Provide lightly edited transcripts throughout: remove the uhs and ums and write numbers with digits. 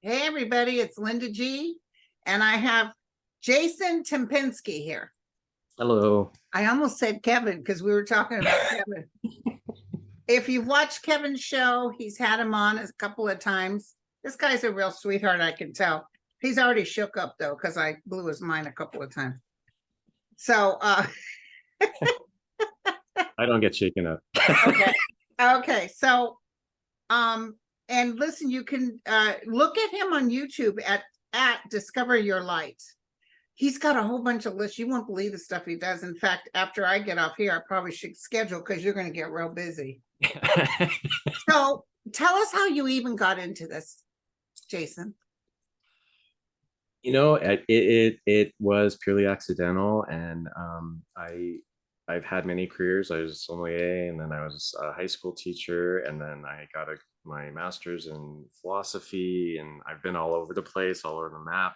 Hey, everybody, it's Linda G, and I have Jason Tempenski here. Hello. I almost said Kevin because we were talking about Kevin. If you've watched Kevin's show, he's had him on a couple of times. This guy's a real sweetheart, I can tell. He's already shook up, though, because I blew his mind a couple of times. So, I don't get shaken up. okay. So, and listen, you can look at him on YouTube at Discover Your Light. He's got a whole bunch of lists. You won't believe the stuff he does. In fact, after I get off here, I probably should schedule because you're going to get real busy. So tell us how you even got into this, Jason. You know, it was purely accidental, and I've had many careers. I was a sommelier, and then I was a high school teacher, and then I got my master's in philosophy, and I've been all over the place, all over the map.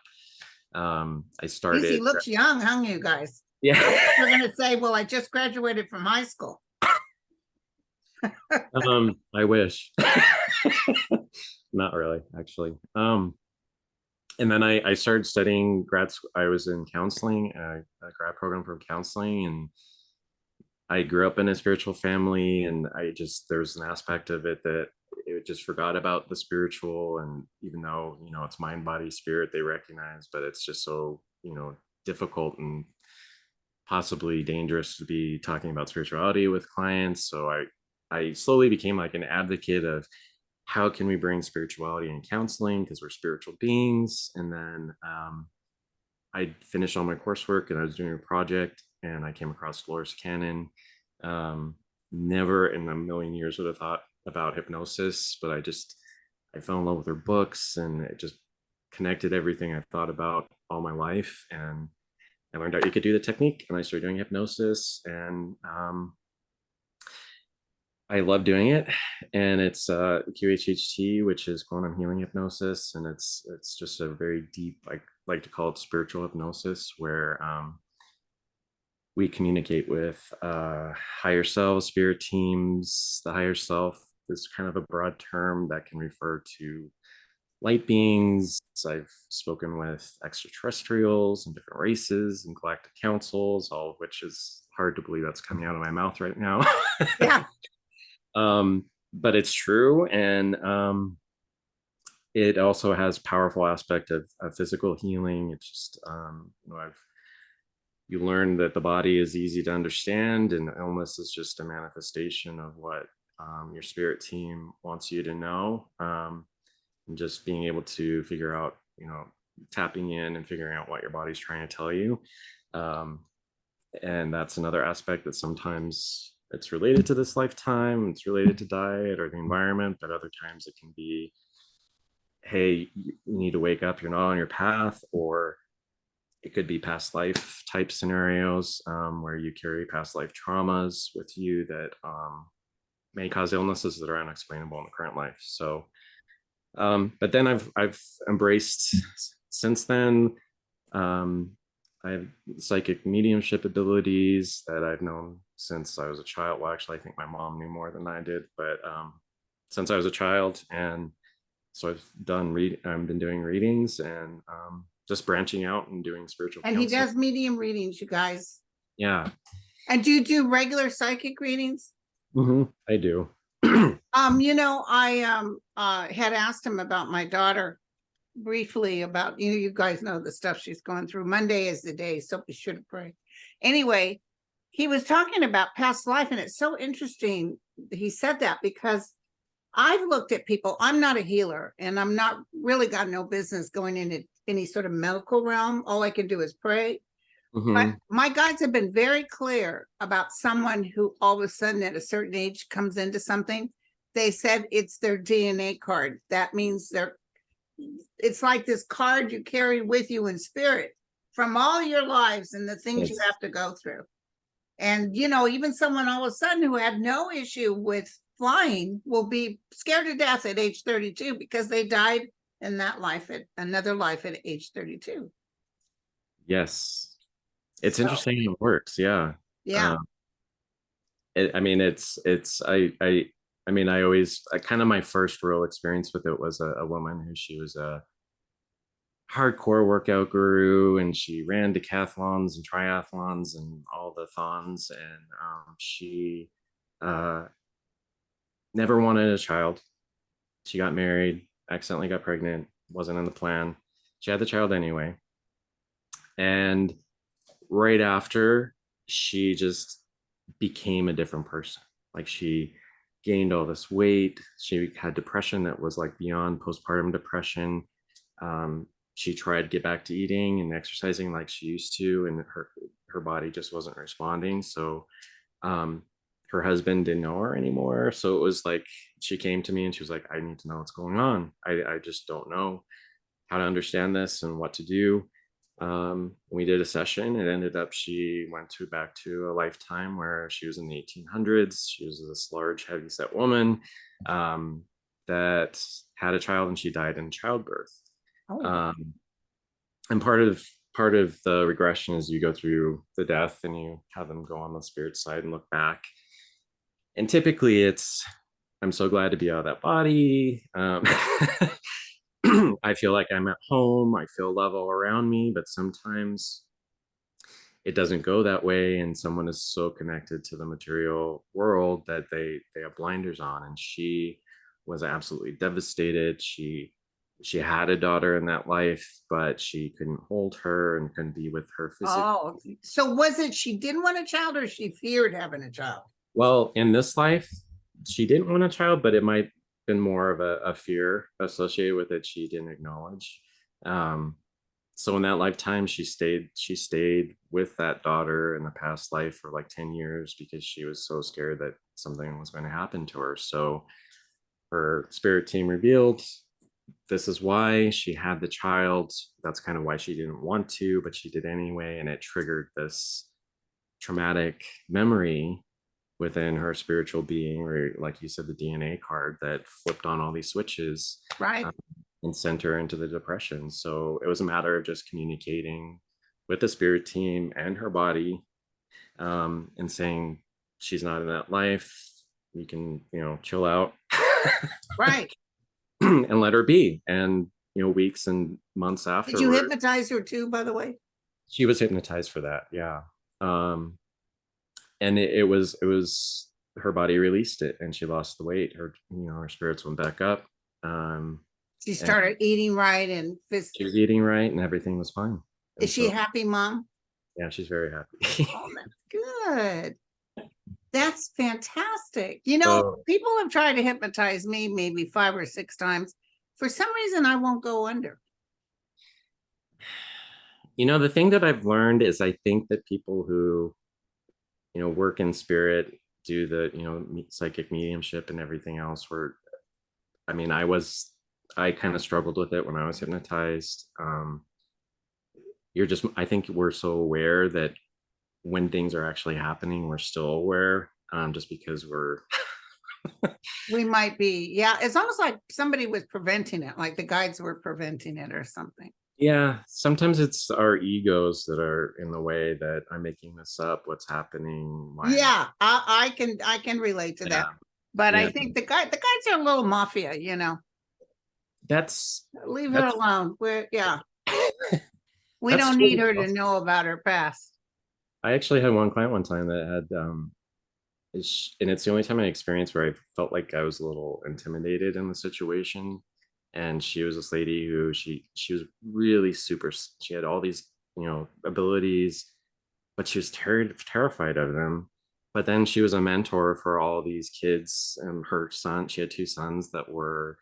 I started. He looks young, huh, you guys? Yeah. We're gonna say, well, I just graduated from high school. I wish. Not really, actually. And then I started studying grad school. I was in counseling, a grad program for counseling, and I grew up in a spiritual family, and there's an aspect of it that it just forgot about the spiritual. And even though, it's mind, body, spirit, they recognize, but it's just so, difficult and possibly dangerous to be talking about spirituality with clients. So I slowly became like an advocate of how can we bring spirituality in counseling, because we're spiritual beings. And then I finished all my coursework, and I was doing a project, and I came across Dolores Cannon. Never in a million years would have thought about hypnosis, but I fell in love with her books, and it just connected everything I thought about all my life. And I learned how you could do the technique, and I started doing hypnosis, and I love doing it. And it's QHHT, which is quantum healing hypnosis, and it's just a very deep, I like to call it spiritual hypnosis, where we communicate with higher selves, spirit teams. The higher self is kind of a broad term that can refer to light beings. I've spoken with extraterrestrials and different races and galactic councils, all of which is hard to believe that's coming out of my mouth right now. Yeah. But it's true. And it also has powerful aspect of physical healing. It's just, you learn that the body is easy to understand, and illness is just a manifestation of what your spirit team wants you to know. And just being able to figure out, tapping in and figuring out what your body's trying to tell you. And that's another aspect that sometimes it's related to this lifetime, it's related to diet or the environment, but other times it can be, hey, you need to wake up, you're not on your path. Or it could be past life type scenarios, where you carry past life traumas with you that may cause illnesses that are unexplainable in the current life. So, but then I've embraced since then. I have psychic mediumship abilities that I've known since I was a child. Well, actually, I think my mom knew more than I did, but since I was a child. And so I've been doing readings, and just branching out and doing spiritual And counseling. he does medium readings, you guys. Yeah. And do you do regular psychic readings? I do. I had asked him about my daughter briefly about, you guys know the stuff she's going through. Monday is the day, so we should pray. Anyway, he was talking about past life, and it's so interesting he said that, because I've looked at people. I'm not a healer, and I'm not really got no business going into any sort of medical realm. All I can do is pray. But my guides have been very clear about someone who all of a sudden at a certain age comes into something. They said it's their DNA card. That means it's like this card you carry with you in spirit from all your lives and the things you have to go through. And, even someone all of a sudden who had no issue with flying will be scared to death at age 32 because they died in that life another life at age 32. Yes. It's interesting how it works. Yeah. Yeah. I kind of, my first real experience with it was a woman who, she was a hardcore workout guru, and she ran decathlons and triathlons and all the thons. And she uh, never wanted a child. She got married, accidentally got pregnant, wasn't in the plan. She had the child anyway. And right after, she just became a different person. Like she gained all this weight. She had depression that was like beyond postpartum depression. She tried to get back to eating and exercising like she used to, and her body just wasn't responding. So um, her husband didn't know her anymore. So it was like she came to me and she was like, I need to know what's going on. I just don't know how to understand this and what to do. We did a session. It ended up she went to back to a lifetime where she was in the 1800s. She was this large, heavy-set woman that had a child, and she died in childbirth. Oh, And part of the regression is you go through the death and you have them go on the spirit side and look back. And typically it's, I'm so glad to be out of that body. I feel like I'm at home. I feel love all around me, but sometimes it doesn't go that way, and someone is so connected to the material world that they have blinders on. And she was absolutely devastated. She had a daughter in that life, but she couldn't hold her and couldn't be with her physically. oh, so was it she didn't want a child or she feared having a child? Well, in this life, she didn't want a child, but it might have been more of a fear associated with it she didn't acknowledge. Um, so in that lifetime, she stayed with that daughter in the past life for like 10 years because she was so scared that something was going to happen to her. So her spirit team revealed this is why she had the child. That's kind of why she didn't want to, but she did anyway. And it triggered this traumatic memory within her spiritual being, or like you said, the DNA card that flipped on all these switches, Right. and sent her into the depression. So it was a matter of just communicating with the spirit team and her body, and saying, she's not in that life. You can, chill out. Right. And let her be. And, weeks and months after, Did you hypnotize her too, by the way? she was hypnotized for that. Yeah. And it was her body released it, and she lost the weight. Her spirits went back up. She started eating right and She was eating right, and everything was fine. And is she a happy mom? Yeah, she's very happy. Oh, that's good. That's fantastic. So- People have tried to hypnotize me maybe 5 or 6 times. For some reason, I won't go under. The thing that I've learned is I think that people who, work in spirit, do the, psychic mediumship and everything else, I kind of struggled with it when I was hypnotized. I think we're so aware that when things are actually happening, we're still aware, just because We might be. Yeah. It's almost like somebody was preventing it, like the guides were preventing it or something. Yeah, sometimes it's our egos that are in the way, that I'm making this up, what's happening. Yeah, I can relate to that. But I Yeah. think the guys are a little mafia, That's leave her alone. We That's don't need her totally to know about her past. I actually had one client one time that had and it's the only time I experienced where I felt like I was a little intimidated in the situation. And she was this lady who she was really super. She had all these abilities, but she was terrified of them. But then she was a mentor for all these kids, and she had 2 sons that were,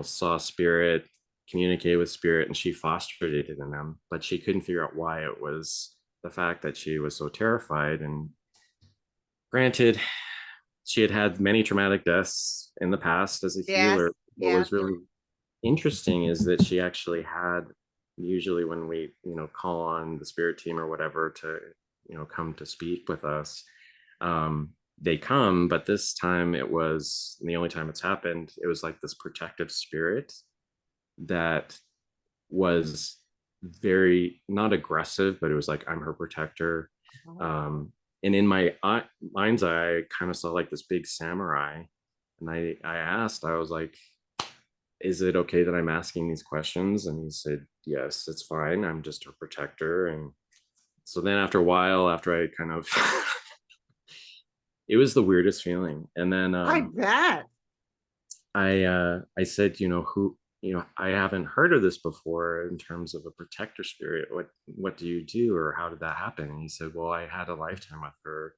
saw spirit, communicated with spirit, and she fostered it in them. But she couldn't figure out why it was the fact that she was so terrified. And granted, she had had many traumatic deaths in the past as a healer. What was really interesting is that she actually had, usually when we call on the spirit team or whatever to come to speak with us, they come, but this time it was, and the only time it's happened, it was like this protective spirit that was very not aggressive, but it was like, I'm her protector. And in my mind's eye, I kind of saw like this big samurai, and I asked, I was like, is it okay that I'm asking these questions? And he said, yes, it's fine. I'm just her protector. And so then after a while, after I kind of, it was the weirdest feeling. And then I bet. I said, I haven't heard of this before in terms of a protector spirit. What do you do, or how did that happen? And he said, well, I had a lifetime with her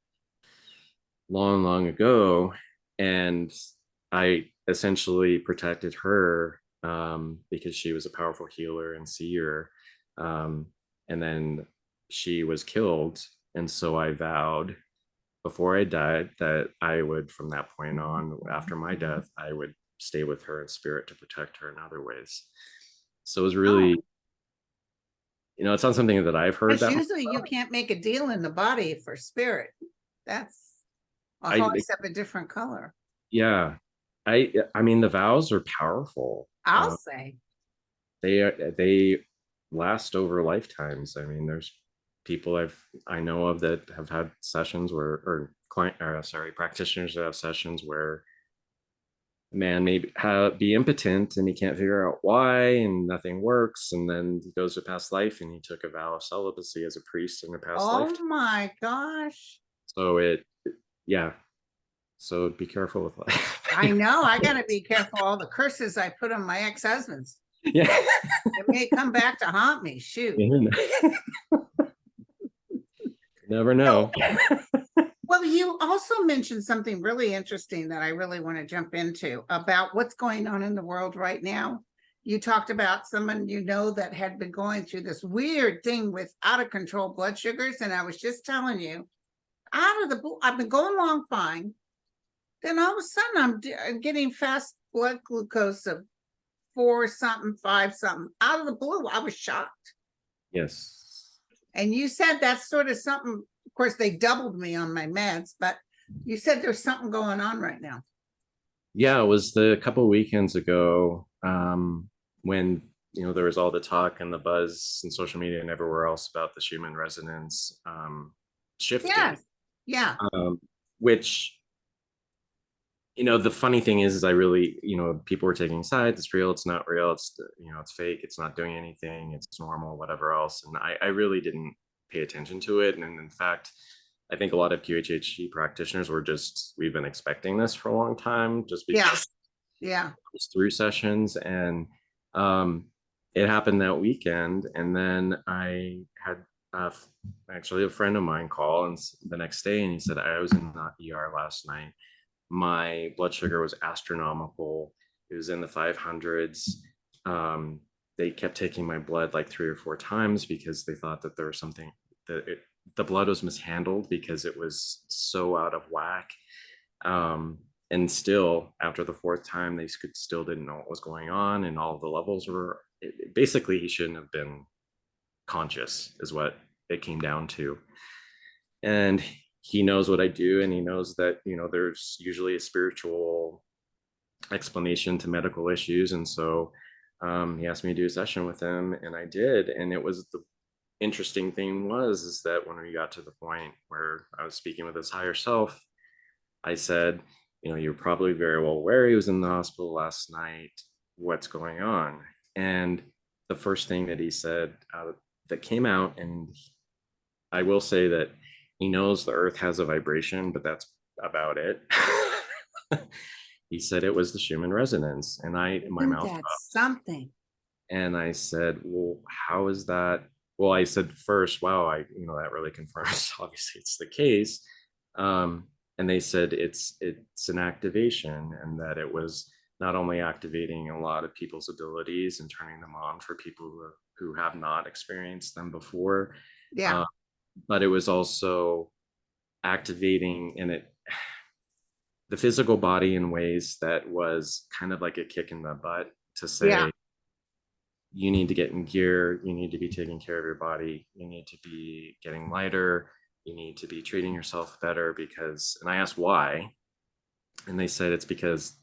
long, long ago, and I essentially protected her because she was a powerful healer and seer. And then she was killed. And so I vowed before I died that I would, from that point on, after my death, I would stay with her in spirit to protect her in other ways. So it was really, Oh, it's not something that I've heard because that usually you can't make a deal in the body for spirit. That's a I, horse of a different color. yeah, I mean, the vows are powerful. I'll say. They last over lifetimes. I mean, there's people I know of that have had sessions where, or practitioners that have sessions where a man may be impotent and he can't figure out why, and nothing works, and then he goes to past life and he took a vow of celibacy as a priest in a past life. Oh my gosh. So yeah. So be careful with life. I know. I got to be careful all the curses I put on my ex-husbands. Yeah. It may come back to haunt me. Shoot. Never know. Well, you also mentioned something really interesting that I really want to jump into about what's going on in the world right now. You talked about someone that had been going through this weird thing with out of control blood sugars. And I was just telling you, out of the blue, I've been going along fine. Then all of a sudden I'm getting fast blood glucose of 4 something, 5 something out of the blue. I was shocked. Yes. And you said that's sort of something, of course, they doubled me on my meds, but you said there's something going on right now. Yeah, it was the couple of weekends ago when there was all the talk and the buzz in social media and everywhere else about the Schumann resonance shifting. Yes. Yeah. Which the funny thing is I really, people were taking sides. It's real, it's not real, it's it's fake, it's not doing anything, it's normal, whatever else. And I really didn't pay attention to it. And in fact, I think a lot of QHHT practitioners we've been expecting this for a long time, just because yeah. It's through sessions. And it happened that weekend. And then I had actually a friend of mine call and the next day, and he said, I was in the ER last night. My blood sugar was astronomical. It was in the 500s. They kept taking my blood like 3 or 4 times because they thought that there was something the blood was mishandled because it was so out of whack. And still, after the 4th time, they still didn't know what was going on, and all of the levels were basically he shouldn't have been conscious, is what it came down to. And he knows what I do, and he knows that there's usually a spiritual explanation to medical issues. And so he asked me to do a session with him, and I did. And it was the interesting thing is that when we got to the point where I was speaking with his higher self, I said, you're probably very well aware he was in the hospital last night. What's going on? And the first thing that he said that came out, and I will say that he knows the earth has a vibration, but that's about it. He said it was the Schumann resonance. And my mouth dropped. Something. And I said, well, how is that? Well, I said first, wow, that really confirms, obviously it's the case. And they said it's an activation, and that it was not only activating a lot of people's abilities and turning them on for people who have not experienced them before. Yeah. But it was also activating the physical body in ways that was kind of like a kick in the butt to say, you need to get in gear, you need to be taking care of your body, you need to be getting lighter, you need to be treating yourself better. And I asked why, and they said it's because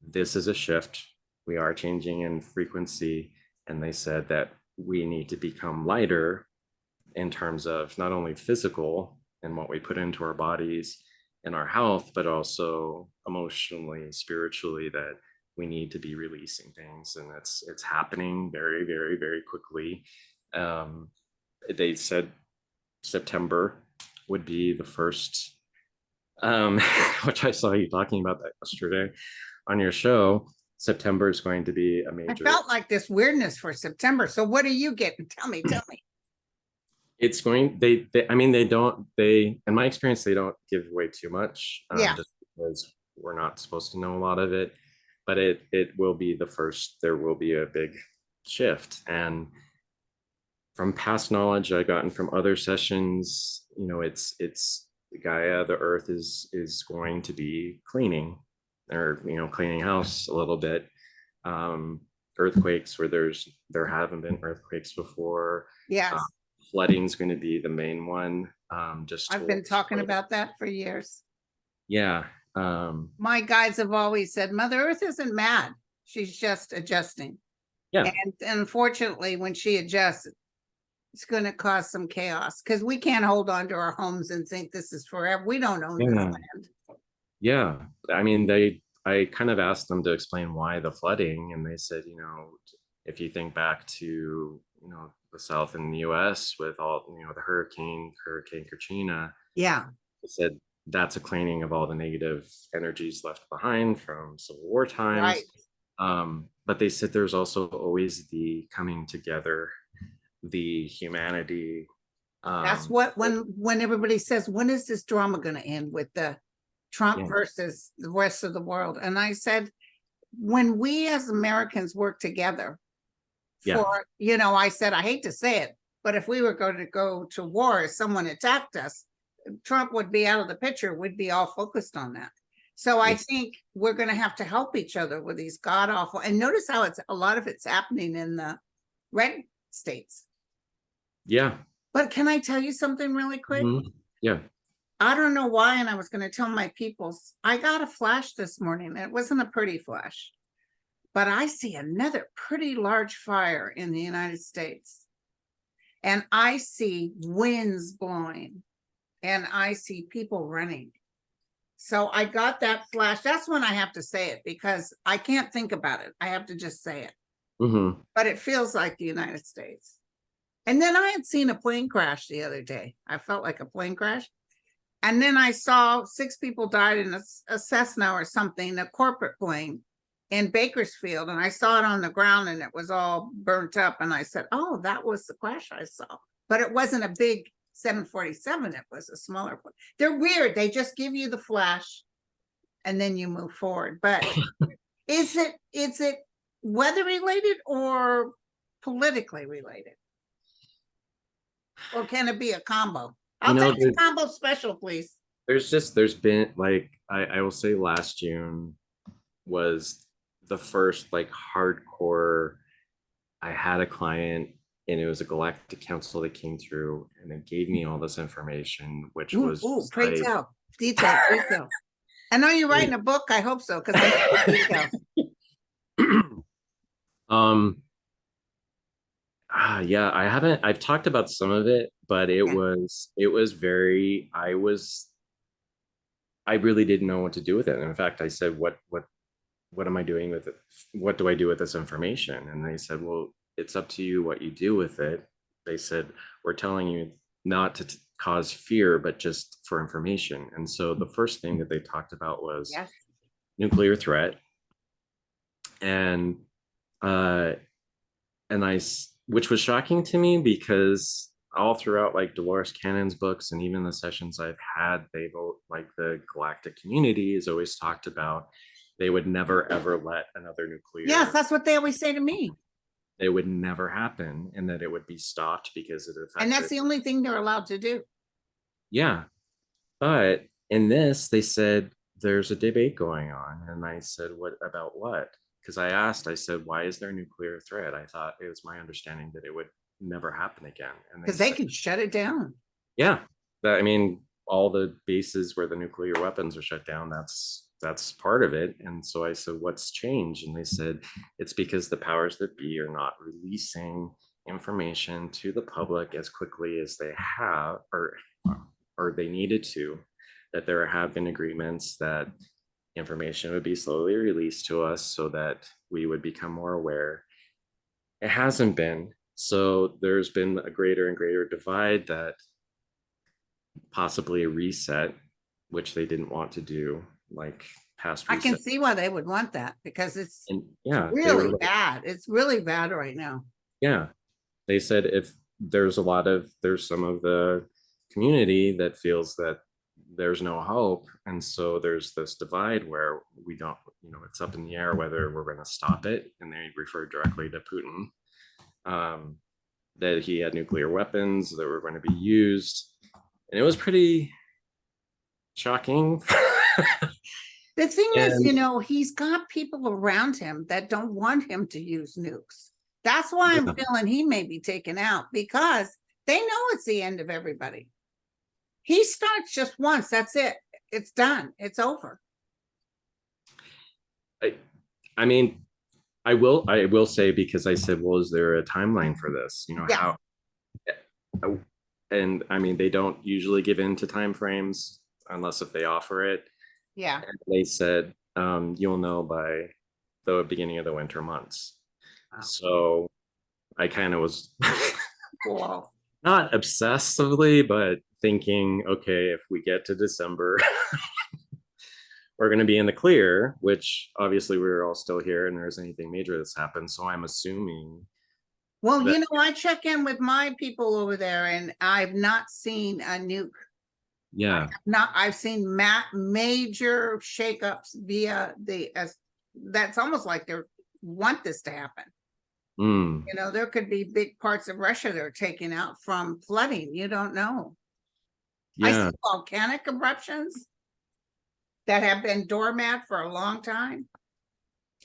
this is a shift. We are changing in frequency, and they said that we need to become lighter in terms of not only physical and what we put into our bodies and our health, but also emotionally, spiritually, that we need to be releasing things, and it's happening very, very, very quickly. Um, they said September would be the first, which I saw you talking about that yesterday on your show. September is going to be a I major. felt like this weirdness for September. So what are you getting? Tell me, tell me. It's going. They I mean, they don't. They, in my experience, they don't give away too much. Yeah. Just because we're not supposed to know a lot of it. But it will be the first. There will be a big shift, and from past knowledge I gotten from other sessions, it's Gaia, the Earth is going to be cleaning, or cleaning house a little bit. Earthquakes where there haven't been earthquakes before. Yes. Flooding's going to be the main one. Just I've been talking about that for years. Yeah. My guides have always said Mother Earth isn't mad. She's just adjusting. Yeah. And unfortunately, when she adjusts, it's going to cause some chaos because we can't hold on to our homes and think this is forever. We don't own this land. Yeah. I mean, I kind of asked them to explain why the flooding, and they said, if you think back to, the South in the US with all, the Hurricane Katrina. Yeah. They said that's a cleaning of all the negative energies left behind from Civil War times. Right. But they said there's also always the coming together, the humanity. That's what, when everybody says, when is this drama going to end with the Trump versus the rest of the world? And I said, when we as Americans work together for, I said, I hate to say it, but if we were going to go to war, if someone attacked us, Trump would be out of the picture. We'd be all focused on that. So I think we're going to have to help each other with these god awful. And notice how a lot of it's happening in the red states. Yeah. But can I tell you something really quick? Yeah. I don't know why, and I was going to tell my people, I got a flash this morning. It wasn't a pretty flash, but I see another pretty large fire in the United States. And I see winds blowing, and I see people running. So I got that flash. That's when I have to say it because I can't think about it. I have to just say it. But it feels like the United States. And then I had seen a plane crash the other day. I felt like a plane crash. And then I saw 6 people died in a Cessna or something, a corporate plane in Bakersfield. And I saw it on the ground and it was all burnt up. And I said, oh, that was the crash I saw. But it wasn't a big 747. It was a smaller plane. They're weird. They just give you the flash and then you move forward. But is it weather related or politically related? Or can it be a combo? I'll take the combo special, please. There's been like, I will say last June was the first like hardcore. I had a client and it was a Galactic Council that came through and it gave me all this information, which was pray tell, detail. I know you're writing a book. I hope so, because I need details. Yeah, I've talked about some of it, but it was very, I really didn't know what to do with it. And in fact, I said, what am I doing with it? What do I do with this information? And they said, well, it's up to you what you do with it. They said, we're telling you not to cause fear, but just for information. And so the first thing that they talked about was nuclear threat. And which was shocking to me because all throughout like Dolores Cannon's books and even the sessions I've had, like the galactic community has always talked about they would never ever let another nuclear. Yes, that's what they always say to me. It would never happen, and that it would be stopped because it affected. And that's the only thing they're allowed to do. Yeah, but in this, they said there's a debate going on, and I said, what about what? Because I said, why is there a nuclear threat? I thought it was my understanding that it would never happen again. And because they can shut it down. Yeah. I mean, all the bases where the nuclear weapons are shut down, that's part of it. And so I said, what's changed? And they said, it's because the powers that be are not releasing information to the public as quickly as they have, or they needed to, that there have been agreements that information would be slowly released to us so that we would become more aware. It hasn't been. So there's been a greater and greater divide, that possibly a reset, which they didn't want to do, like past I can reset. see why they would want that, because it's And yeah, they were really like, bad. It's really bad right now. yeah, they said if there's some of the community that feels that there's no hope, and so there's this divide where we don't, it's up in the air whether we're going to stop it, and they refer directly to Putin, that he had nuclear weapons that were going to be used, and it was pretty shocking. The thing is, And he's got people around him that don't want him to use nukes. That's why I'm yeah, feeling he may be taken out, because they know it's the end of everybody. He starts just once, that's it. It's done. It's over. I mean, I will say, because I said, well, is there a timeline for this? Yeah. How, and I mean, they don't usually give in to time frames unless if they offer it. Yeah. And they said, you'll know by the beginning of the winter months. Wow. So I kind of was Cool. not obsessively, but thinking, okay, if we get to December, we're going to be in the clear, which obviously we're all still here and there's anything major that's happened. So I'm assuming. Well, that, I check in with my people over there, and I've not seen a nuke. yeah. I've seen major shakeups via that's almost like they want this to happen. Mm, There could be big parts of Russia that are taken out from flooding. You don't know. I yeah. see volcanic eruptions that have been doormat for a long time.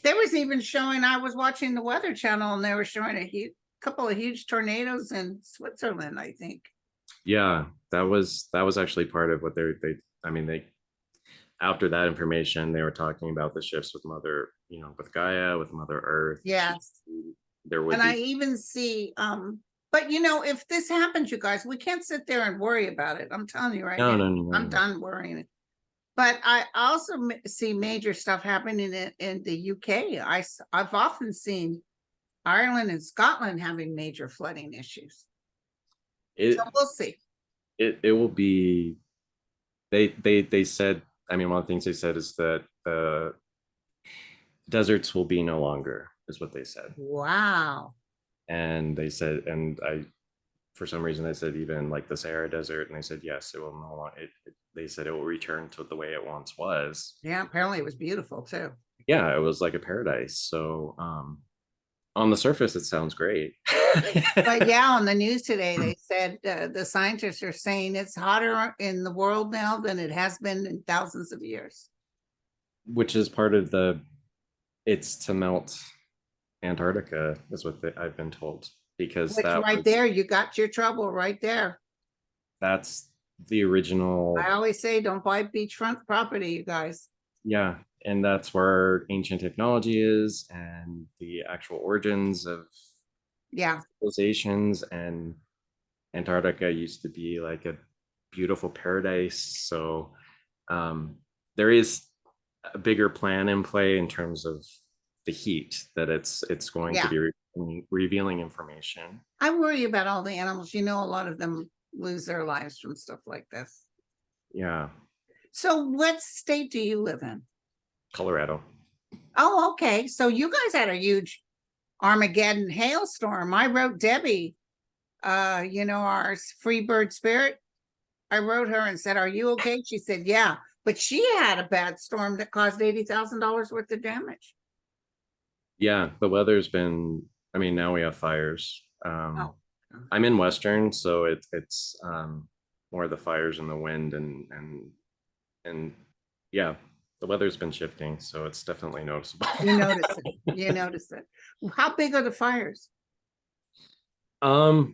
There was even showing, I was watching the Weather Channel, and they were showing a couple of huge tornadoes in Switzerland, I think. Yeah, that was actually part of what they after that information, they were talking about the shifts with with Gaia, with Mother Earth. Yes. There would And be. I even see, but if this happens, you guys, we can't sit there and worry about it. I'm telling you right No, now, no, no, I'm no. done worrying. But I also see major stuff happening in the UK. I've often seen Ireland and Scotland having major flooding issues. So we'll see. It will be. They said. I mean, one of the things they said is that the deserts will be no longer, is what they said. Wow. And they said, and for some reason, they said even like the Sahara Desert, and they said yes, it will no longer. They said it will return to the way it once was. Yeah, apparently it was beautiful too. Yeah, it was like a paradise. So on the surface, it sounds great. But yeah, on the news today, they said the scientists are saying it's hotter in the world now than it has been in thousands of years. Which is part of it's to melt Antarctica, is what I've been told, because Which right there, you got your trouble right there. That's the original. I always say, don't buy beachfront property, you guys. Yeah, and that's where ancient technology is, and the actual origins of civilizations. And Antarctica used to be like a beautiful paradise. So there is a bigger plan in play in terms of the heat that it's going to be revealing information. I worry about all the animals. A lot of them lose their lives from stuff like this. Yeah. So what state do you live in? Colorado. Oh, okay. So you guys had a huge Armageddon hailstorm. I wrote Debbie, our free bird spirit. I wrote her and said, "Are you okay?" She said, "Yeah." But she had a bad storm that caused $80,000 worth of damage. Yeah, the weather's been. I mean, now we have fires. I'm in Western, so it's more the fires and the wind and yeah, the weather's been shifting, so it's definitely noticeable. You notice it. You notice it. How big are the fires? I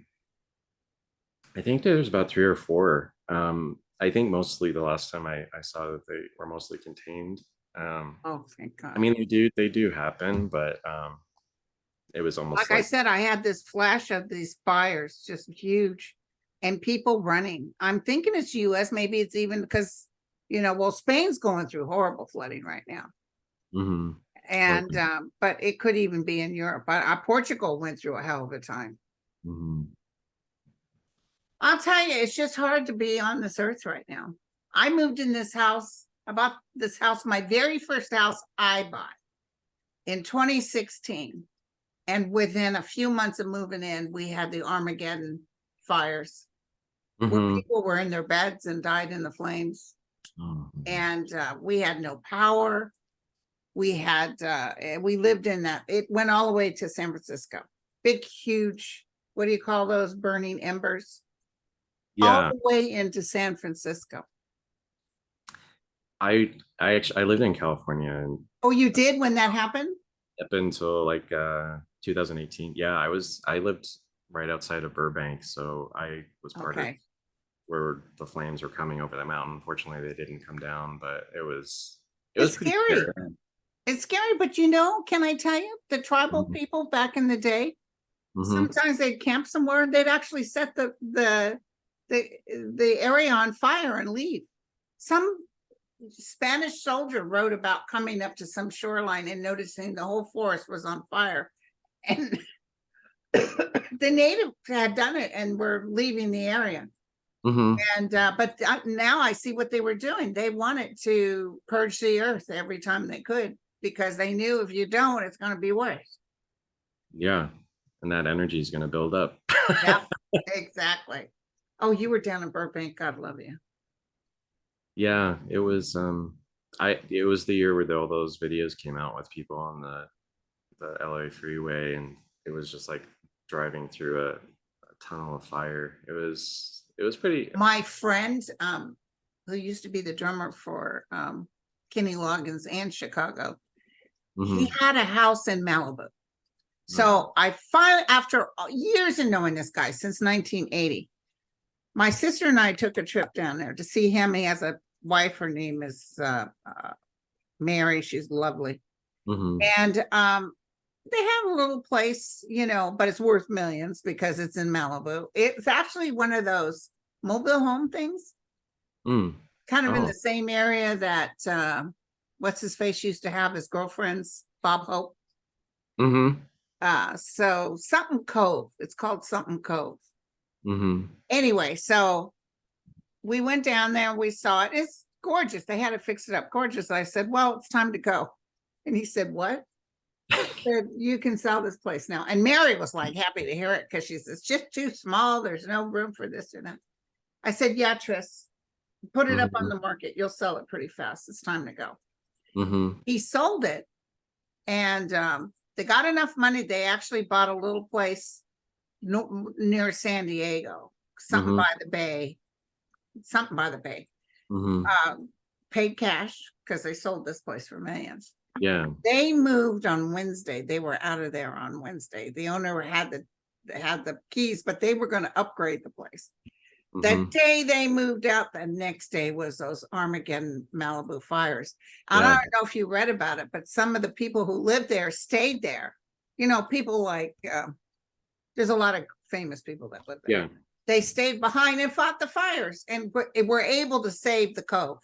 think there's about 3 or 4. I think mostly the last time I saw that they were mostly contained. Oh, thank God. I mean, they do happen, but it was almost like I said, I had this flash of these fires, just huge, and people running. I'm thinking it's US. Maybe it's even because Well, Spain's going through horrible flooding right now. Mm-hmm. And, but it could even be in Europe, but Portugal went through a hell of a time. Mm-hmm. I'll tell you, it's just hard to be on this earth right now. I moved in this house, my very first house I bought in 2016. And within a few months of moving in, we had the Armageddon fires where Mm-hmm. people were in their beds and died in the flames. Mm-hmm. And we had no power. We lived in that. It went all the way to San Francisco. Big, huge, what do you call those burning embers? All Yeah, the way into San Francisco. I lived in California and Oh, you did when that happened? up until like 2018. Yeah, I lived right outside of Burbank, so I was part of Okay. where the flames were coming over the mountain. Unfortunately, they didn't come down, but it was It's pretty scary. It's scary, but can I tell you, the tribal Mhm. people back in the day, Mhm. sometimes they'd camp somewhere and they'd actually set the area on fire and leave. Some Spanish soldier wrote about coming up to some shoreline and noticing the whole forest was on fire. And the native had done it and were leaving the area. Mhm. And but now I see what they were doing. They wanted to purge the earth every time they could, because they knew if you don't, it's going to be worse. Yeah, and that energy is going to build up. Yeah, exactly. Oh, you were down in Burbank. God love you. Yeah, it was it was the year where all those videos came out with people on the LA freeway, and it was just like driving through a tunnel of fire. It was pretty. My friend, who used to be the drummer for Kenny Loggins and Chicago, he Mhm. had a house in Malibu. So I finally, after years of knowing this guy since 1980, my sister and I took a trip down there to see him. He has a wife. Her name is Mary. She's lovely. Mhm. And they have a little place, but it's worth millions because it's in Malibu. It's actually one of those mobile home things, Mm. kind of in Oh. the same area that what's his face used to have his girlfriends, Bob Hope. Mhm. So something Cove. It's called something Cove. Mhm. Anyway, so we went down there, we saw it. It's gorgeous. They had to fix it up gorgeous. I said, well, it's time to go. And he said, what? I said, you can sell this place now. And Mary was like happy to hear it because she says, it's just too small. There's no room for this or that. I said, yeah, Tris, put it up on the market. You'll sell it pretty fast. It's time to go. Mhm. He sold it, and they got enough money. They actually bought a little place near San Diego, something Mhm. by the bay, something by the bay. Mhm. Paid cash because they sold this place for millions. Yeah. They moved on Wednesday. They were out of there on Wednesday. The owner had the keys, but they were going to upgrade the place. The Mhm. day they moved out, the next day was those Armageddon Malibu fires. I Yeah. don't know if you read about it, but some of the people who lived there stayed there. People like there's a lot of famous people that live there. Yeah. They stayed behind and fought the fires and were able to save the Cove.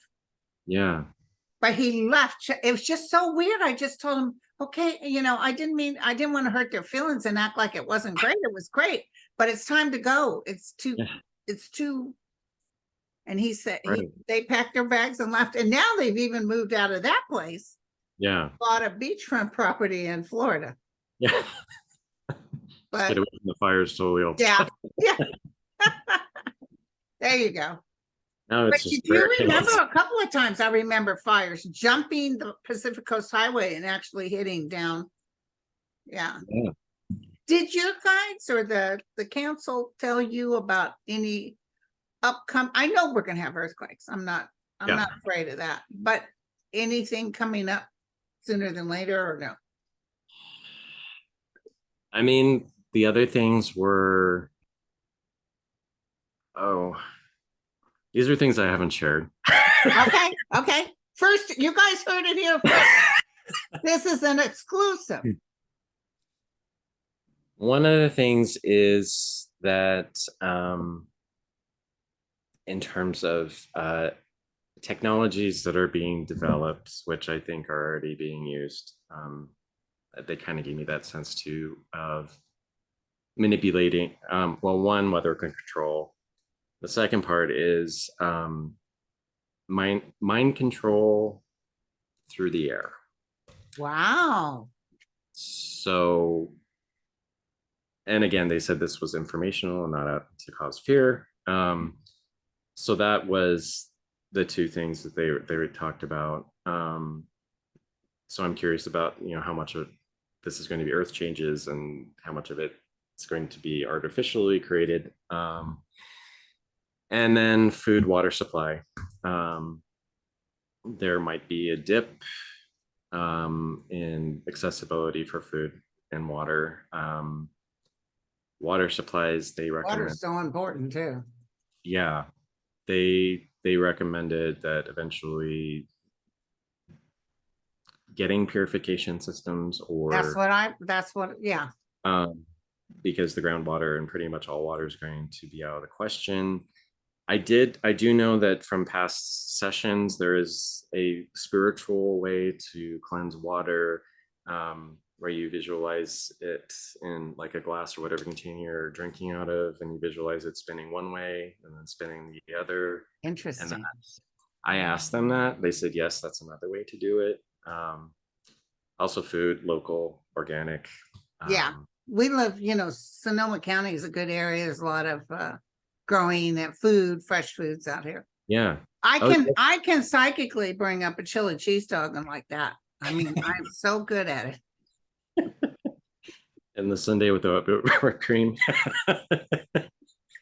Yeah. But he left. It was just so weird. I just told him, okay, I didn't want to hurt their feelings and act like it wasn't great. It was great, but it's time to go. It's too. And he said Right. they packed their bags and left. And now they've even moved out of that place, Yeah. bought a beachfront property in Florida. Yeah. Just But get away from the fires so we'll. yeah, yeah. There you go. Now But it's you just do remember a couple of times I remember fires jumping the Pacific Coast Highway and actually hitting down. Yeah. Yeah. Did your guides or the council tell you about any upcoming? I know we're gonna have earthquakes. I'm not afraid of that, but anything coming up sooner than later or no? I mean, the other things were, these are things I haven't shared. Okay. First, you guys heard it here first. This is an exclusive. One of the things is that in terms of technologies that are being developed, which I think are already being used. They kind of gave me that sense too of manipulating, well, one, weather control. The second part is mind control through the air. Wow. So, and again, they said this was informational and not out to cause fear. So that was the two things that they talked about. So I'm curious about, you know, how much of this is going to be earth changes and how much of it is going to be artificially created. And then food, water supply. There might be a dip in accessibility for food and water. Water supplies, they recommend. Water's so important too. Yeah, they recommended that eventually getting purification systems, or Yeah. because the groundwater and pretty much all water is going to be out of the question. I do know that from past sessions, there is a spiritual way to cleanse water, where you visualize it in like a glass or whatever container you're drinking out of, and you visualize it spinning one way and then spinning the other. Interesting. And I asked them that. They said, yes, that's another way to do it. Also food, local, organic. Yeah. We live, Sonoma County is a good area. There's a lot of growing food, fresh foods out here. Yeah. I can psychically bring up a chili cheese dog and like that. I mean, I'm so good at it. And the sundae with the whipped cream.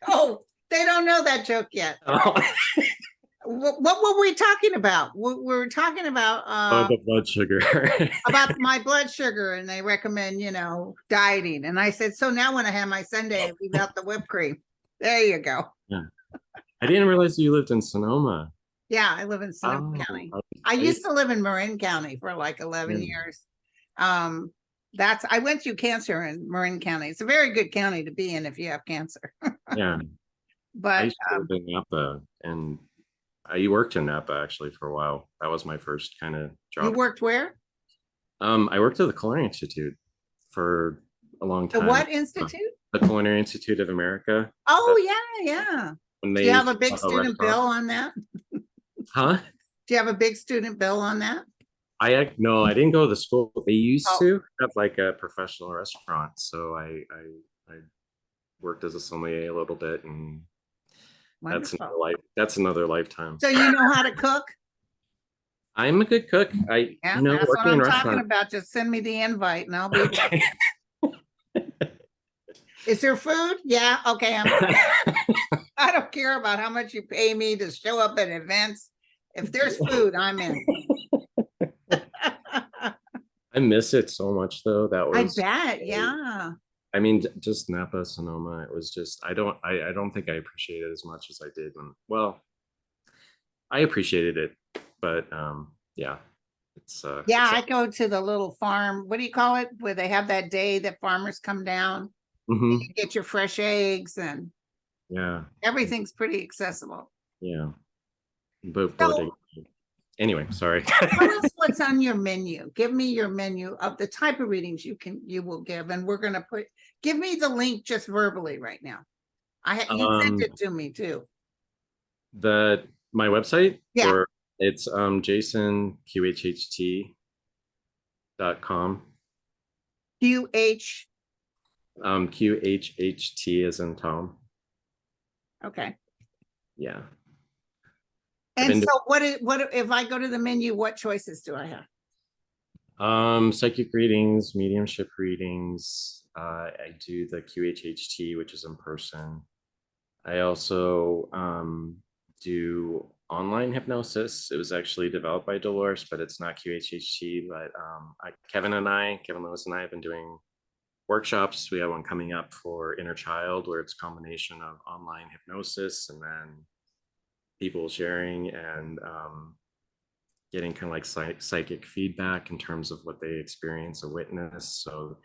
Oh, they don't know that joke yet. Oh. What were we talking about? We were talking about the blood sugar. about my blood sugar, and they recommend, dieting. And I said, so now when I have my sundae, I leave out the whipped cream. There you go. Yeah. I didn't realize you lived in Sonoma. Yeah, I live in Sonoma County. I used to live in Marin County for like 11 years. I went through cancer in Marin County. It's a very good county to be in if you have cancer. Yeah. But I used to live in Napa, and I worked in Napa actually for a while. That was my first kind of job. You worked where? I worked at the Culinary Institute for a long time. The what institute? The Culinary Institute of America. Oh, yeah. Do you have a big student bill on that? Huh? Do you have a big student bill on that? No, I didn't go to the school. They used to have like a professional restaurant, so I worked as a sommelier a little bit, and Wonderful. that's another lifetime. So you know how to cook? I'm a good cook. That's what I'm talking about. Just send me the invite and I'll be okay. Is there food? Yeah. Okay. I don't care about how much you pay me to show up at events. If there's food, I'm in. I miss it so much though. I bet. Yeah. I mean, just Napa, Sonoma. It was just, I don't think I appreciated it as much as I did well, I appreciated it, but yeah, it's I go to the little farm. What do you call it? Where they have that day that farmers come down, and you get your fresh eggs, and everything's pretty accessible. Yeah. But anyway, sorry. Tell us what's on your menu. Give me your menu of the type of readings you will give, and we're gonna give me the link just verbally right now. You sent it to me too. My website? Yeah. Or it's jasonqhht.com. QHHT as in Tom. Okay. Yeah. And so what if I go to the menu, what choices do I have? Psychic readings, mediumship readings. I do the QHHT, which is in person. I also do online hypnosis. It was actually developed by Dolores, but it's not QHHT. But Kevin Lewis and I have been doing workshops. We have one coming up for inner child, where it's a combination of online hypnosis and then people sharing and getting kind of like psychic feedback in terms of what they experience or witness. So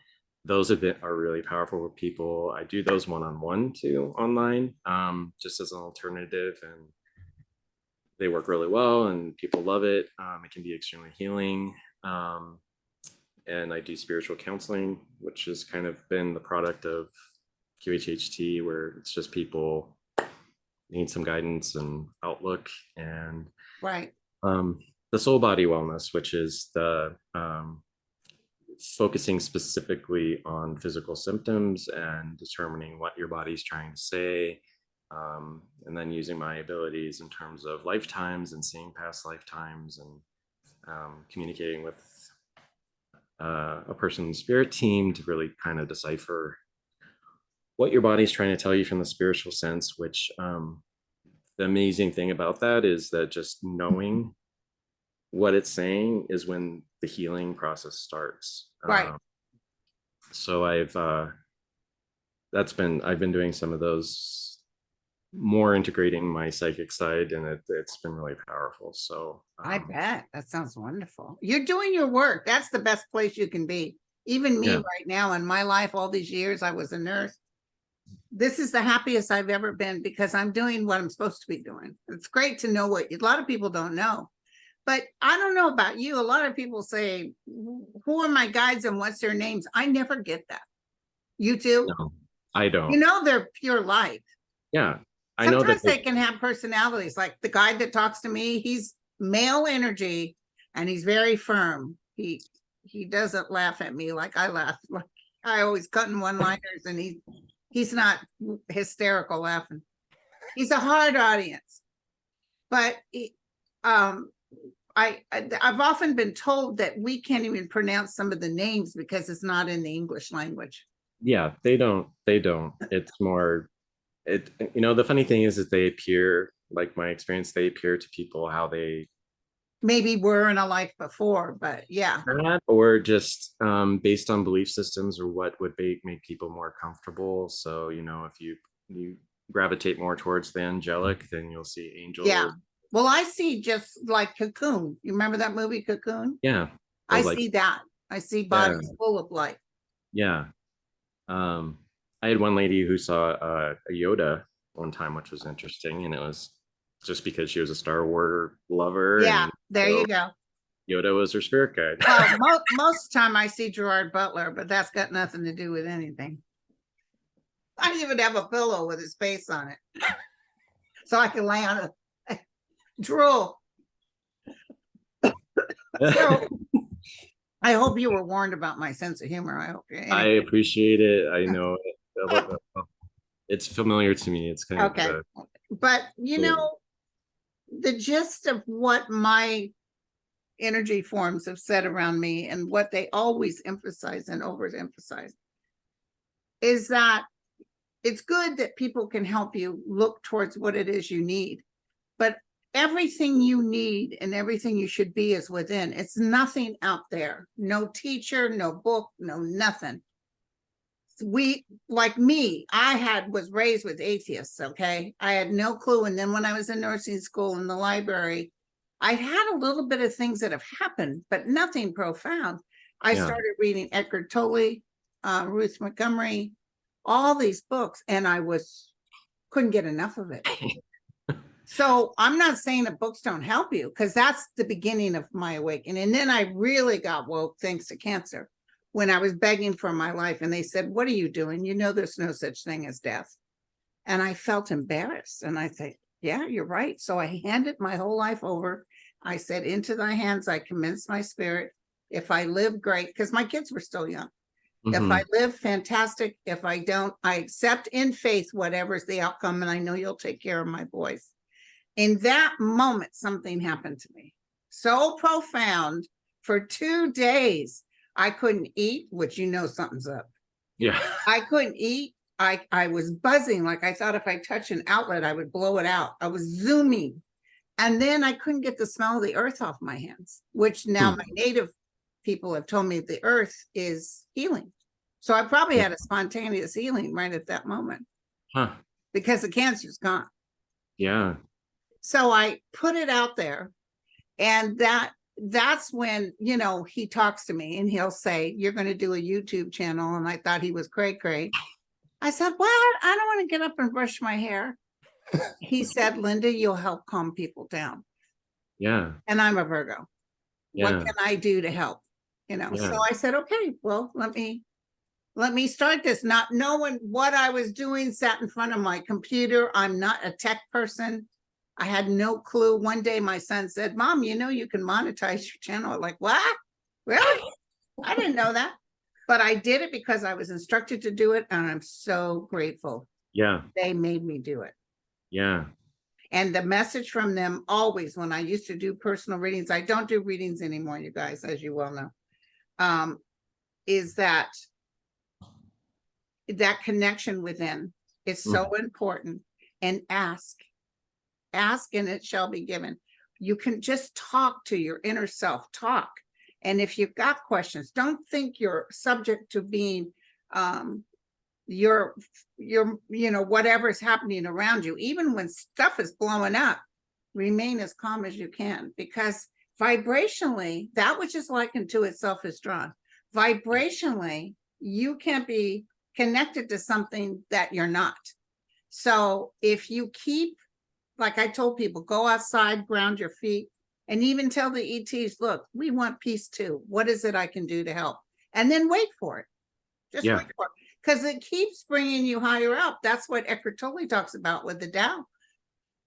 those are really powerful for people. I do those one-on-one too online, just as an alternative. And they work really well and people love it. It can be extremely healing. And I do spiritual counseling, which has kind of been the product of QHHT, where it's just people need some guidance and outlook, and Right. the soul body wellness, which is the focusing specifically on physical symptoms and determining what your body's trying to say, and then using my abilities in terms of lifetimes and seeing past lifetimes, and communicating with a person's spirit team to really kind of decipher what your body's trying to tell you from the spiritual sense, which the amazing thing about that is that just knowing what it's saying is when the healing process starts. Right. So I've been doing some of those, more integrating my psychic side, and it's been really powerful. So I bet that sounds wonderful. You're doing your work. That's the best place you can be. Even me right now in my life, all these years, I was a nurse. This is the happiest I've ever been because I'm doing what I'm supposed to be doing. It's great to know what a lot of people don't know. But I don't know about you. A lot of people say, who are my guides and what's their names? I never get that. You too? No, I don't. You know, they're pure light. Yeah. I know that sometimes they can have personalities. Like the guy that talks to me, he's male energy and he's very firm. He doesn't laugh at me like I laugh. Like I always cut in one-liners, and he's not hysterical laughing. He's a hard audience. But I've often been told that we can't even pronounce some of the names because it's not in the English language. Yeah, they don't. It's more, the funny thing is that they appear, like my experience, they appear to people how they maybe were in a life before, but yeah. Or just based on belief systems or what would make people more comfortable. So, if you gravitate more towards the angelic, then you'll see angels. Yeah. Well, I see just like Cocoon. You remember that movie Cocoon? Yeah. I see that. I see bodies full of light. Yeah. I had one lady who saw a Yoda one time, which was interesting, and it was just because she was a Star Wars lover. Yeah, there you go. Yoda was her spirit guide. Most of the time I see Gerard Butler, but that's got nothing to do with anything. I even have a pillow with his face on it, so I can lay on a drool. So I hope you were warned about my sense of humor. I appreciate it. I know it. It's familiar to me. It's kind of okay. But the gist of what my energy forms have said around me and what they always emphasize and overemphasize is that it's good that people can help you look towards what it is you need, but everything you need and everything you should be is within. It's nothing out there. No teacher, no book, no nothing. Like me, was raised with atheists. Okay. I had no clue. And then when I was in nursing school in the library, I had a little bit of things that have happened, but nothing profound. I started reading Eckhart Tolle, Ruth Montgomery, all these books, and I couldn't get enough of it. So I'm not saying that books don't help you, because that's the beginning of my awakening. And then I really got woke thanks to cancer, when I was begging for my life. And they said, what are you doing? There's no such thing as death. And I felt embarrassed. And I think, yeah, you're right. So I handed my whole life over. I said, into thy hands, I commence my spirit. If I live, great, because my kids were still young. Mm-hmm. If I live, fantastic. If I don't, I accept in faith whatever's the outcome. And I know you'll take care of my boys. In that moment, something happened to me. So profound. For 2 days, I couldn't eat, which something's up. Yeah. I couldn't eat. I was buzzing. Like I thought if I touched an outlet, I would blow it out. I was zooming. And then I couldn't get the smell of the earth off my hands, which now my native people have told me the earth is healing. So I probably had a spontaneous healing right at that moment. Because the cancer's gone. Yeah. So I put it out there, and that's when, he talks to me and he'll say, you're going to do a YouTube channel. And I thought he was cray. I said, what? I don't want to get up and brush my hair. He said, Linda, you'll help calm people down. Yeah. and I'm a Virgo. What Yeah. can I do to help? So Yeah. I said, okay, well, let me start this, not knowing what I was doing, sat in front of my computer. I'm not a tech person. I had no clue. One day my son said, Mom, you can monetize your channel. Like, what? Really? I didn't know that. But I did it because I was instructed to do it. And I'm so grateful. Yeah. They made me do it. Yeah. And the message from them always, when I used to do personal readings, I don't do readings anymore, you guys, as you well know, is that connection within is so important. And ask and it shall be given. You can just talk to your inner self, talk. And if you've got questions, don't think you're subject to being your whatever's happening around you. Even when stuff is blowing up, remain as calm as you can, because vibrationally, that which is likened to itself is drawn. Vibrationally, you can't be connected to something that you're not. So if you keep, like I told people, go outside, ground your feet, and even tell the ETs, look, we want peace too. What is it I can do to help? And then wait for it. Just wait for it. Because it keeps bringing you higher up. That's what Eckhart Tolle talks about with the Tao.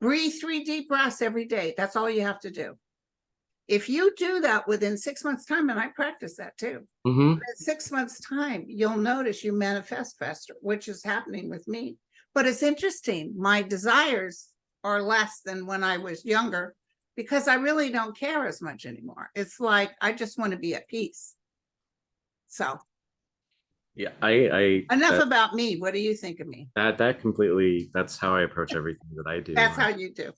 Breathe 3 deep breaths every day. That's all you have to do. If you do that within 6 months' time, and I practice that too, in 6 months' time, you'll notice you manifest faster, which is happening with me. But it's interesting. My desires are less than when I was younger because I really don't care as much anymore. It's like I just want to be at peace. So yeah, I enough about me. What do you think of me? that completely, that's how I approach everything that I do. That's how you do.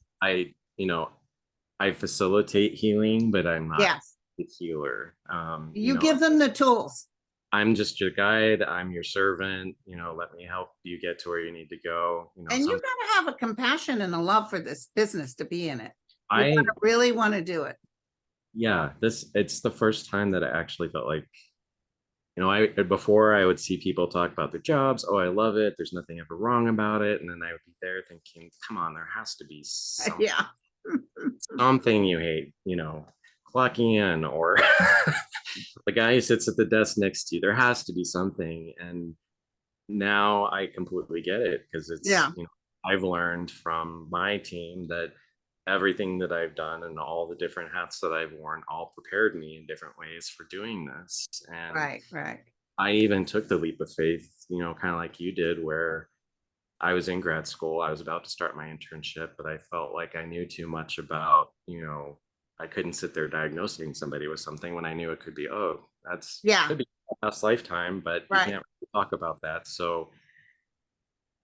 I facilitate healing, but I'm not the healer. You give them the tools. I'm just your guide. I'm your servant. Let me help you get to where you need to go. And you got to have a compassion and a love for this business to be in it. I really want to do it. Yeah, it's the first time that I actually felt like, before I would see people talk about their jobs. Oh, I love it. There's nothing ever wrong about it. And then I would be there thinking, come on, there has to be something, something you hate, clocking in, or the guy who sits at the desk next to you. There has to be something. And now I completely get it, because it's, I've learned from my team that everything that I've done and all the different hats that I've worn all prepared me in different ways for doing this. And right. I even took the leap of faith, kind of like you did, where I was in grad school. I was about to start my internship, but I felt like I knew too much about, I couldn't sit there diagnosing somebody with something when I knew it could be, could be a past lifetime, but you can't really talk about that. So,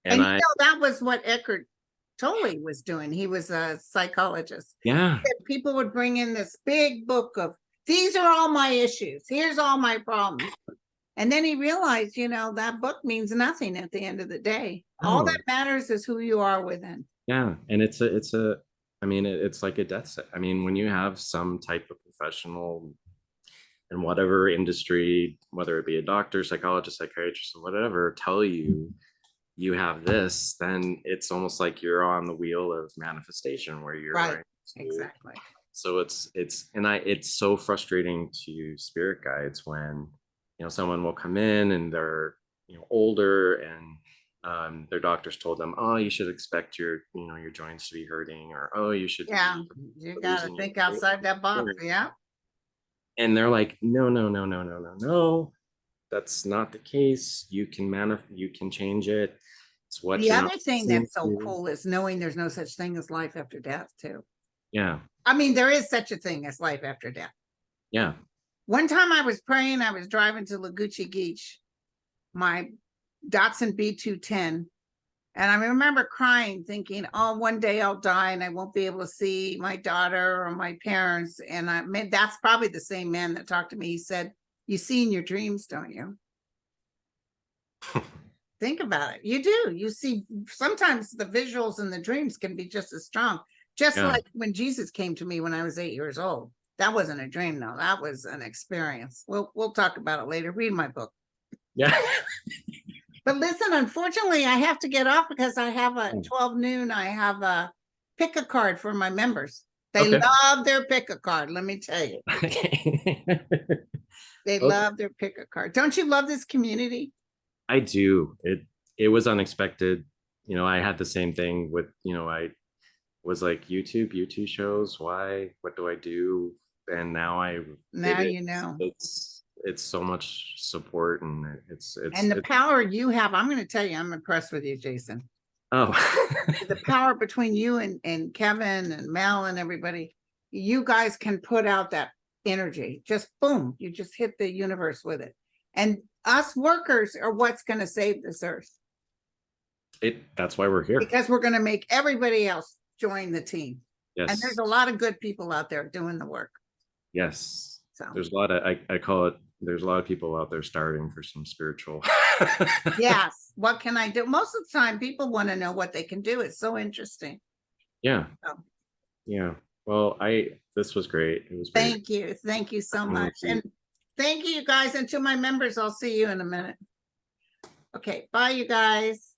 and that was what Eckhart Tolle was doing. He was a psychologist. Yeah. People would bring in this big book of, these are all my issues. Here's all my problems. And then he realized, that book means nothing at the end of the day. All that matters is who you are within. Yeah. And it's like a death set. When you have some type of professional in whatever industry, whether it be a doctor, psychologist, psychiatrist, or whatever, tell you you have this, then it's almost like you're on the wheel of manifestation, where you're right. Exactly. So it's so frustrating to spirit guides when someone will come in and they're older, and their doctors told them, oh, you should expect your your joints to be hurting, or oh, you should you gotta think outside that box. And they're like, no, that's not the case. You can change it. It's what the other thing that's so cool is knowing there's no such thing as life after death too. Yeah. There is such a thing as life after death. Yeah. One time I was praying, I was driving to Laguchi Beach, my Datsun B210. And I remember crying, thinking, oh, one day I'll die and I won't be able to see my daughter or my parents. And that's probably the same man that talked to me. He said, you see in your dreams, don't you? Think about it. You do. You see, sometimes the visuals in the dreams can be just as strong. Just like when Jesus came to me when I was 8 years old. That wasn't a dream, though. That was an experience. We'll talk about it later. Read my book. Yeah. But listen, unfortunately, I have to get off because I have a 12 noon. I have a pick a card for my members. They Okay. love their pick a card, let me tell you. They Okay. love their pick a card. Don't you love this community? I do. It was unexpected. You know, I had the same thing with, you know, I was like YouTube shows. Why? What do I do? And now I Now did it. you know. It's so much support, and And the power you have, I'm going to tell you, I'm impressed with you, Jason. oh The power between you and Kevin and Mel and everybody, you guys can put out that energy. Just boom, you just hit the universe with it. And us workers are what's going to save this earth, that's why we're here. because we're going to make everybody else join the team. And Yes. there's a lot of good people out there doing the work. Yes. So There's a lot of I call it, there's a lot of people out there starting for some spiritual. yes, what can I do? Most of the time people want to know what they can do. It's so interesting. Yeah. So, Yeah. Well, this was great. It was great. thank you so Thank much. you. And thank you guys, and to my members, I'll see you in a minute. Okay, bye you guys.